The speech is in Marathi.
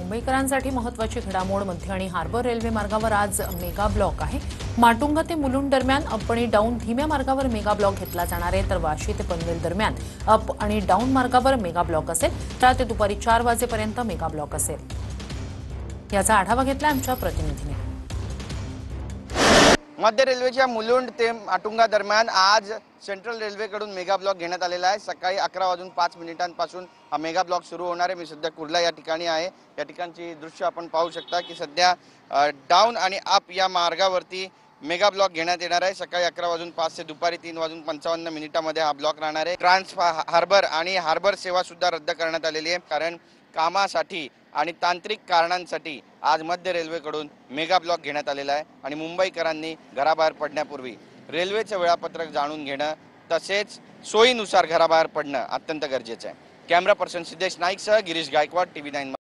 मुंबईकरांसाठी महत्त्वाची घडामोड मध्य आणि हार्बर रेल्वे मार्गावर आज मेगा ब्लॉक आहे। माटुंगा ते मुलुंड दरम्यान अप आणि डाऊन धीम्या मार्गावर मेगा ब्लॉक घेतला जाणार आहे, तर वाशी ते पनवेल दरम्यान अप आणि डाऊन मार्गावर मेगा ब्लॉक असेल। तर ते दुपारी 4 वाजेपर्यंत मेगा ब्लॉक असेल। याचा आढावा घेतला आमच्या प्रतिनिधीने। मध्य रेल्वेच्या मुलुंड ते माटुंगा दरम्यान आज सेंट्रल रेल्वेकडून मेगा ब्लॉक घेण्यात आलेला आहे। सकाळी 11:05 हा मेगा ब्लॉक सुरू होणार आहे। मी सध्या कुर्ला या ठिकाणी आहे। या ठिकाणची दृश्य आपण पाहू शकता की सध्या डाऊन आणि अप या मार्गावरती मेगा ब्लॉक घेण्यात येणार आहे। सकाळी 11:05 ते दुपारी 3:55 हा ब्लॉक राहणार आहे। ट्रान्स हार्बर आणि हार्बर सेवा सुद्धा रद्द करण्यात आलेली आहे, कारण कामासाठी आणि तांत्रिक कारणांसाठी आज मध्य रेल्वेकडून मेगा ब्लॉक घेण्यात आलेला आहे। आणि मुंबईकरांनी घराबाहेर पडण्यापूर्वी रेल्वेचे वेळापत्रक जाणून घेणं तसेच सोयीनुसार घराबाहेर पडणं अत्यंत गरजेचं आहे। कॅमेरा पर्सन सिद्धेश नाईकसह गिरीश गायकवाड, TV9।